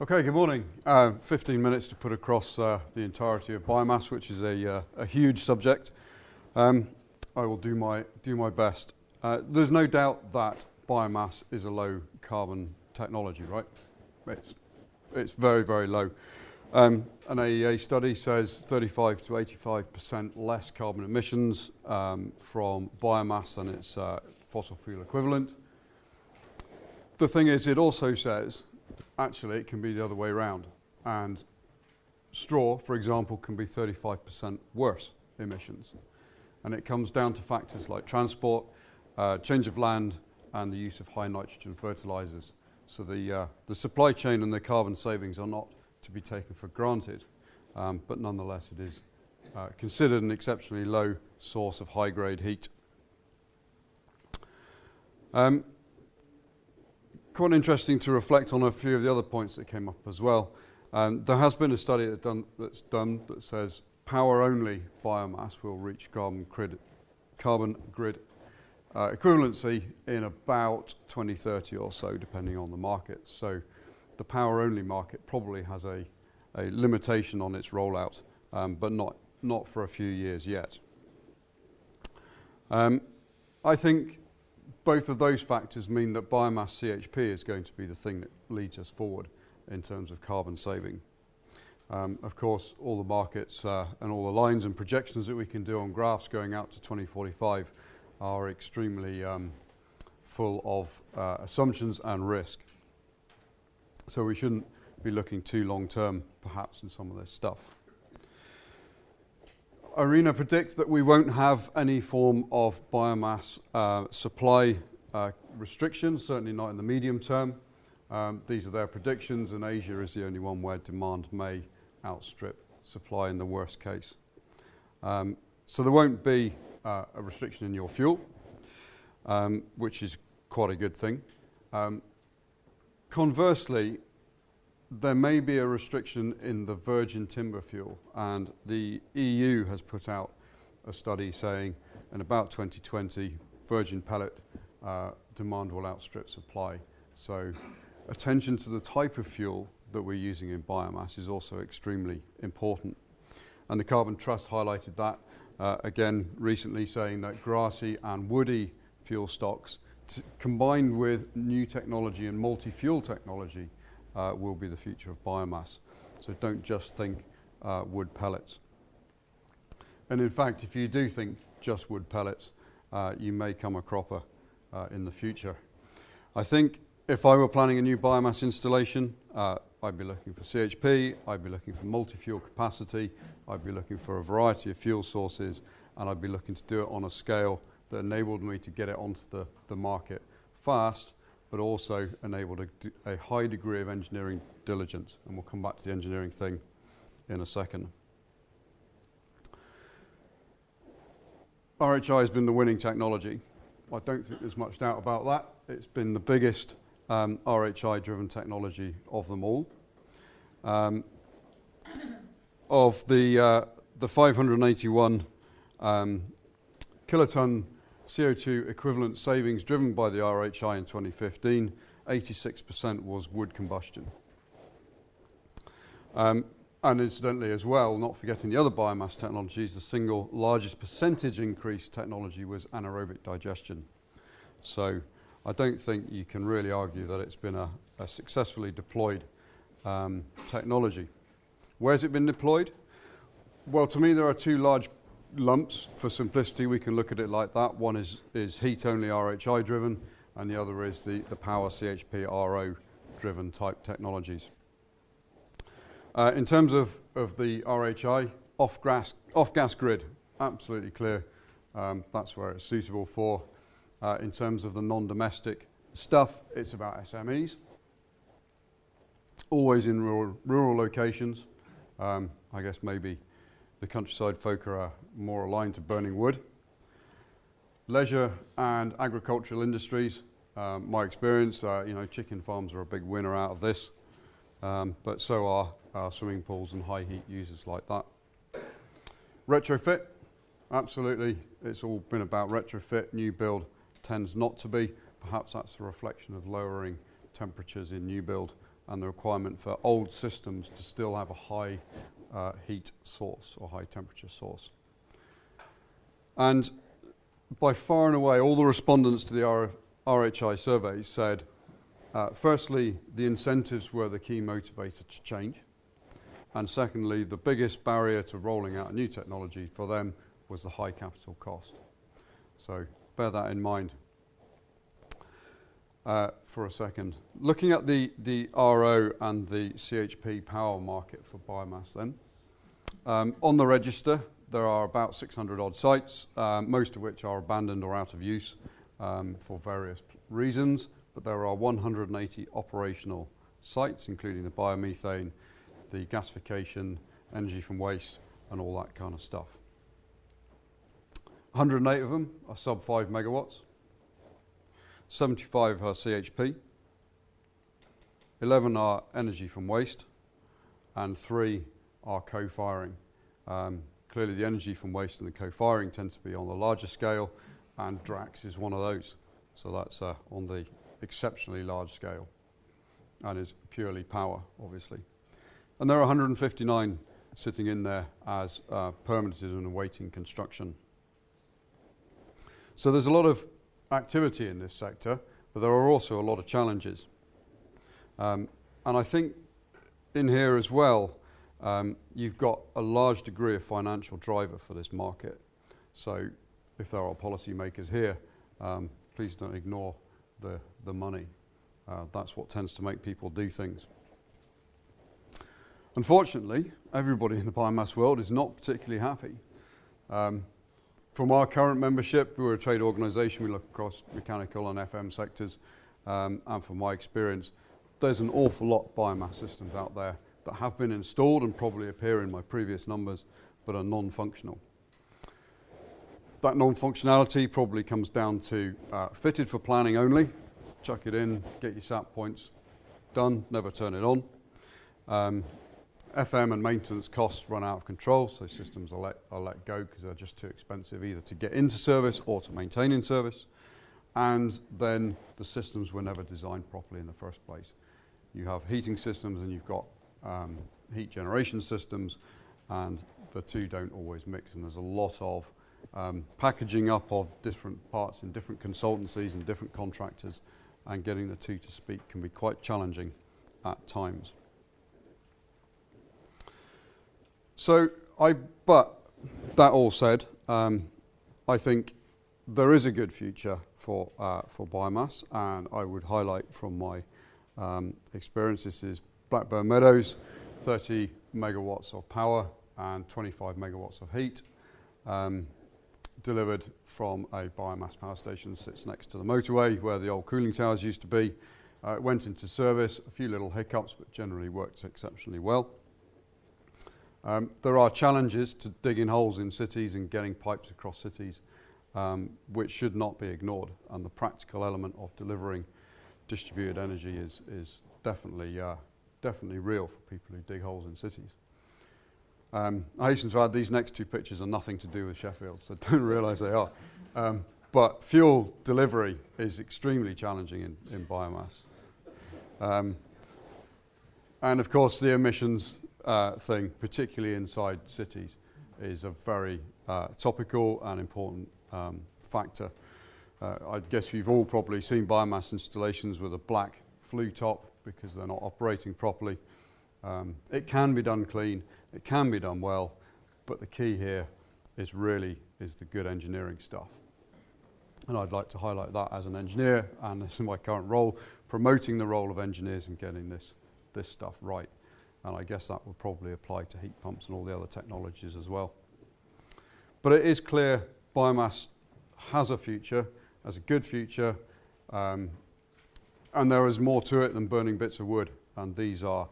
Okay, good morning. 15 minutes to put across the entirety of biomass, which is a huge subject. I will do my best. There's no doubt that biomass is a low carbon technology, right? It's very, very low. An AEA study says 35 to 85% less carbon emissions from biomass than its fossil fuel equivalent. The thing is, it also says actually it can be the other way around, and straw, for example, can be 35% worse emissions, and it comes down to factors like transport, change of land, and the use of high nitrogen fertilizers. So the supply chain and the carbon savings are not to be taken for granted, but nonetheless it is considered an exceptionally low source of high-grade heat. Quite interesting to reflect on a few of the other points that came up as well. There has been a study that's done that says power-only biomass will reach carbon grid equivalency in about 2030 or so, depending on the market. So the power-only market probably has a limitation on its rollout, but not for a few years yet. I think both of those factors mean that biomass CHP is going to be the thing that leads us forward in terms of carbon saving. Of course, all the markets and all the lines and projections that we can do on graphs going out to 2045 are extremely full of assumptions and risk. So we shouldn't be looking too long term, perhaps, in some of this stuff. IRENA predicts that we won't have any form of biomass supply restrictions, certainly not in the medium term. These are their predictions, and Asia is the only one where demand may outstrip supply in the worst case. So there won't be a restriction in your fuel, which is quite a good thing. Conversely, there may be a restriction in the virgin timber fuel, and the EU has put out a study saying in about 2020 virgin pellet demand will outstrip supply. So attention to the type of fuel that we're using in biomass is also extremely important. And the Carbon Trust highlighted that again recently, saying that grassy and woody fuel stocks combined with new technology and multi-fuel technology will be the future of biomass. So don't just think wood pellets. And in fact, if you do think just wood pellets, you may come a cropper in the future. I think if I were planning a new biomass installation, I'd be looking for CHP, I'd be looking for multi-fuel capacity, I'd be looking for a variety of fuel sources, and I'd be looking to do it on a scale that enabled me to get it onto the market fast, but also enabled a high degree of engineering diligence. And we'll come back to the engineering thing in a second. RHI has been the winning technology. I don't think there's much doubt about that. It's been the biggest RHI-driven technology of them all. Of the 581 kiloton CO2 equivalent savings driven by the RHI in 2015, 86% was wood combustion. And incidentally as well, not forgetting the other biomass technologies, the single largest percentage increase technology was anaerobic digestion. So I don't think you can really argue that it's been a successfully deployed technology. Where's it been deployed? Well, to me there are two large lumps. For simplicity, we can look at it like that. One is heat-only RHI driven, and the other is the power CHP RO driven type technologies. In terms of the RHI, off-gas grid, absolutely clear. That's where it's suitable for. In terms of the non-domestic stuff, it's about SMEs. Always in rural locations. I guess maybe the countryside folk are more aligned to burning wood. Leisure and agricultural industries, my experience, chicken farms are a big winner out of this, but so are swimming pools and high heat users like that. Retrofit, absolutely, it's all been about retrofit. New build tends not to be. Perhaps that's a reflection of lowering temperatures in new build and the requirement for old systems to still have a high heat source or high temperature source. And by far and away, all the respondents to the RHI survey said, firstly, the incentives were the key motivator to change. And secondly, the biggest barrier to rolling out a new technology for them was the high capital cost. So bear that in mind for a second. Looking at the RO and the CHP power market for biomass then. On the register, there are about 600 odd sites, most of which are abandoned or out of use for various reasons, but there are 180 operational sites, including the biomethane, the gasification, energy from waste, and all that kind of stuff. 108 of them are sub 5 megawatts, 75 are CHP, 11 are energy from waste, and 3 are co-firing. Clearly the energy from waste and the co-firing tend to be on the larger scale, and Drax is one of those. So that's on the exceptionally large scale and is purely power, obviously. And there are 159 sitting in there as permitted and awaiting construction. So there's a lot of activity in this sector, but there are also a lot of challenges. And I think in here as well, you've got a large degree of financial driver for this market. So if there are policymakers here, please don't ignore the money. That's what tends to make people do things. Unfortunately, everybody in the biomass world is not particularly happy. From our current membership, we're a trade organisation, we look across mechanical and FM sectors, and from my experience, there's an awful lot of biomass systems out there that have been installed and probably appear in my previous numbers, but are non-functional. That non-functionality probably comes down to fitted for planning only, chuck it in, get your SAP points, done, never turn it on. FM and maintenance costs run out of control, so systems are let go because they're just too expensive either to get into service or to maintain in service. And then the systems were never designed properly in the first place. You have heating systems and you've got heat generation systems, and the two don't always mix, and there's a lot of packaging up of different parts in different consultancies and different contractors, and getting the two to speak can be quite challenging at times. But that all said, I think there is a good future for biomass, and I would highlight from my experience, this is Blackburn Meadows, 30 megawatts of power and 25 megawatts of heat, delivered from a biomass power station that sits next to the motorway where the old cooling towers used to be. It went into service, a few little hiccups, but generally worked exceptionally well. There are challenges to digging holes in cities and getting pipes across cities, which should not be ignored, and the practical element of delivering distributed energy is definitely real for people who dig holes in cities. I hasten to add, these next two pictures are nothing to do with Sheffield, so don't realise they are. But fuel delivery is extremely challenging in biomass. And of course the emissions thing, particularly inside cities, is a very topical and important factor. I guess you've all probably seen biomass installations with a black flue top because they're not operating properly. It can be done clean, it can be done well, but the key here is the good engineering stuff. And I'd like to highlight that as an engineer, and this is my current role, promoting the role of engineers and getting this stuff right. And I guess that would probably apply to heat pumps and all the other technologies as well. But it is clear biomass has a future, has a good future, and there is more to it than burning bits of wood. And these are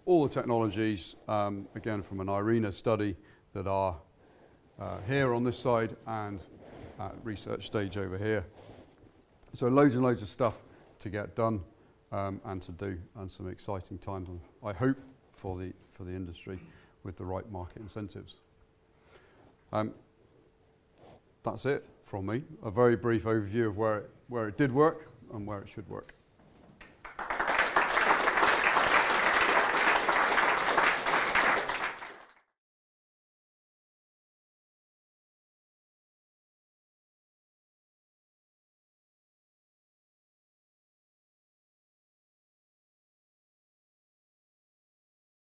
all the technologies, again from an IRENA study, that are here on this side and at research stage over here. So loads and loads of stuff to get done and to do, and some exciting times, I hope, for the industry with the right market incentives. That's it from me. A very brief overview of where it did work and where it should work.